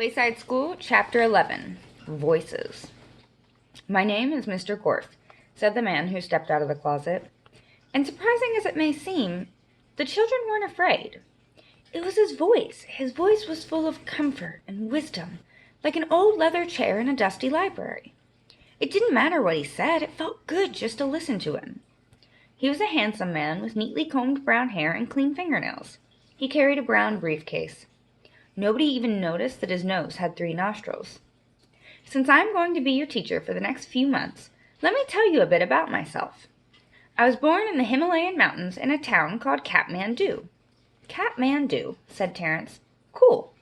Wayside School, Chapter 11, Voices. "My name is Mr. Gorf," said the man who stepped out of the closet. And surprising as it may seem, the children weren't afraid. It was his voice. His voice was full of comfort and wisdom, like an old leather chair in a dusty library. It didn't matter what he said, it felt good just to listen to him. He was a handsome man with neatly combed brown hair and clean fingernails. He carried a brown briefcase. Nobody even noticed that his nose had 3 nostrils. "Since I am going to be your teacher for the next few months, let me tell you a bit about myself. I was born in the Himalayan mountains in a town called Kathmandu." "Kathmandu," said Terence. "Cool."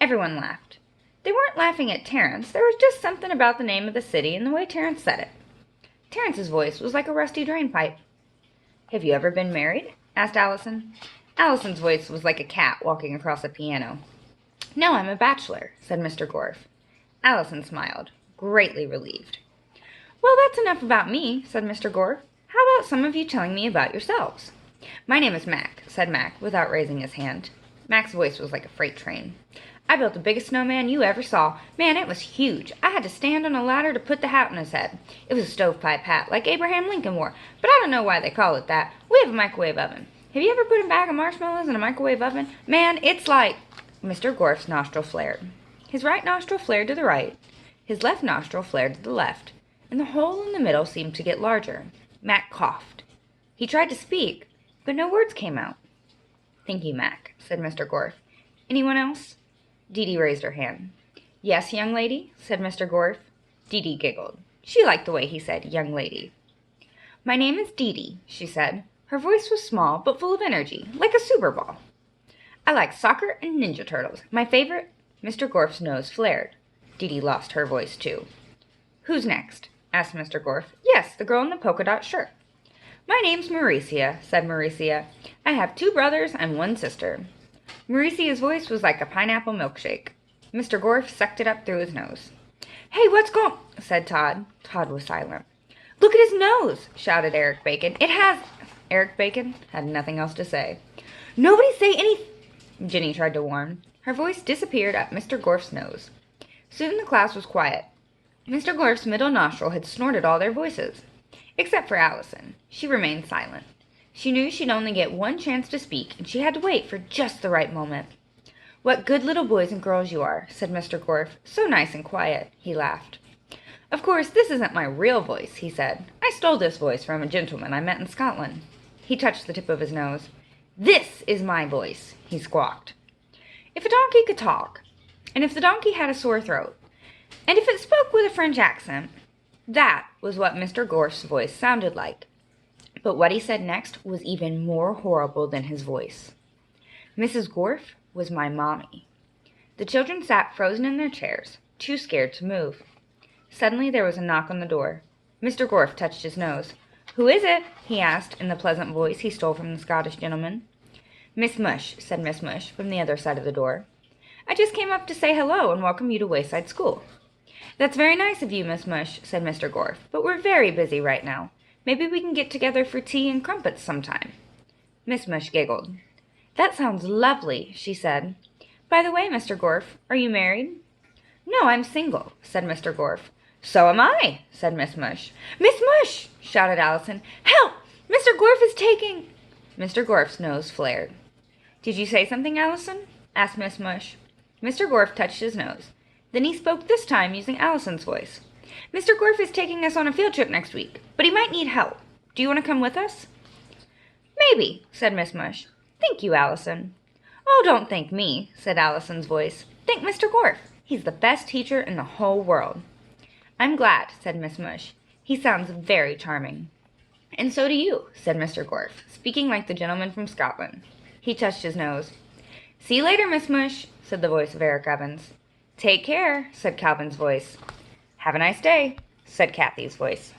Everyone laughed. They weren't laughing at Terence. There was just something about the name of the city and the way Terence said it. Terence's voice was like a rusty drain pipe. "Have you ever been married?" asked Allison. Allison's voice was like a cat walking across a piano. "No, I'm a bachelor," said Mr. Gorf. Allison smiled, greatly relieved. "Well, that's enough about me," said Mr. Gorf. "How about some of you telling me about yourselves?" "My name is Mac," said Mac, without raising his hand. Mac's voice was like a freight train. "I built the biggest snowman you ever saw. Man, it was huge. I had to stand on a ladder to put the hat on his head. It was a stovepipe hat, like Abraham Lincoln wore, but I don't know why they call it that. We have a microwave oven. Have you ever put a bag of marshmallows in a microwave oven? Man, it's like—" Mr. Gorf's nostril flared. His right nostril flared to the right, his left nostril flared to the left, and the hole in the middle seemed to get larger. Mac coughed. He tried to speak, but no words came out. "Thank you, Mac," said Mr. Gorf. "Anyone else?" Dee raised her hand. "Yes, young lady," said Mr. Gorf. Dee giggled. She liked the way he said young lady. "My name is Dee," she said. Her voice was small, but full of energy, like a super ball. "I like soccer and Ninja Turtles. My favorite—" Mr. Gorf's nose flared. Dee lost her voice, too. "Who's next?" asked Mr. Gorf. "Yes, the girl in the polka dot shirt." "My name's Mauricia," said Mauricia. "I have 2 brothers and 1 sister." Mauricia's voice was like a pineapple milkshake. Mr. Gorf sucked it up through his nose. "Hey, what's going—" said Todd. Todd was silent. "Look at his nose!" shouted Eric Bacon. "It has—" Eric Bacon had nothing else to say. "Nobody say anything," Ginny tried to warn. Her voice disappeared up Mr. Gorf's nose. Soon the class was quiet. Mr. Gorf's middle nostril had snorted all their voices. Except for Allison. She remained silent. She knew she'd only get 1 chance to speak, and she had to wait for just the right moment. "What good little boys and girls you are," said Mr. Gorf. "So nice and quiet." He laughed. "Of course, this isn't my real voice," he said. "I stole this voice from a gentleman I met in Scotland." He touched the tip of his nose. "This is my voice," he squawked. If a donkey could talk, and if the donkey had a sore throat, and if it spoke with a French accent, that was what Mr. Gorf's voice sounded like. But what he said next was even more horrible than his voice. Mrs. Gorf was my mommy. The children sat frozen in their chairs, too scared to move. Suddenly there was a knock on the door. Mr. Gorf touched his nose. "Who is it?" he asked in the pleasant voice he stole from the Scottish gentleman. "Miss Mush," said Miss Mush from the other side of the door. "I just came up to say hello and welcome you to Wayside School." "That's very nice of you, Miss Mush," said Mr. Gorf, "but we're very busy right now. Maybe we can get together for tea and crumpets sometime." Miss Mush giggled. "That sounds lovely," she said. "By the way, Mr. Gorf, are you married?" "No, I'm single," said Mr. Gorf. "So am I," said Miss Mush. "Miss Mush!" shouted Allison. "Help! Mr. Gorf is taking—" Mr. Gorf's nose flared. "Did you say something, Allison?" asked Miss Mush. Mr. Gorf touched his nose. Then he spoke, this time using Allison's voice. "Mr. Gorf is taking us on a field trip next week, but he might need help. Do you want to come with us?" "Maybe," said Miss Mush. "Thank you, Allison." "Oh, don't thank me," said Allison's voice. "Thank Mr. Gorf. He's the best teacher in the whole world." "I'm glad," said Miss Mush. "He sounds very charming." "And so do you," said Mr. Gorf, speaking like the gentleman from Scotland. He touched his nose. "See you later, Miss Mush," said the voice of Eric Evans. "Take care," said Calvin's voice. "Have a nice day," said Kathy's voice.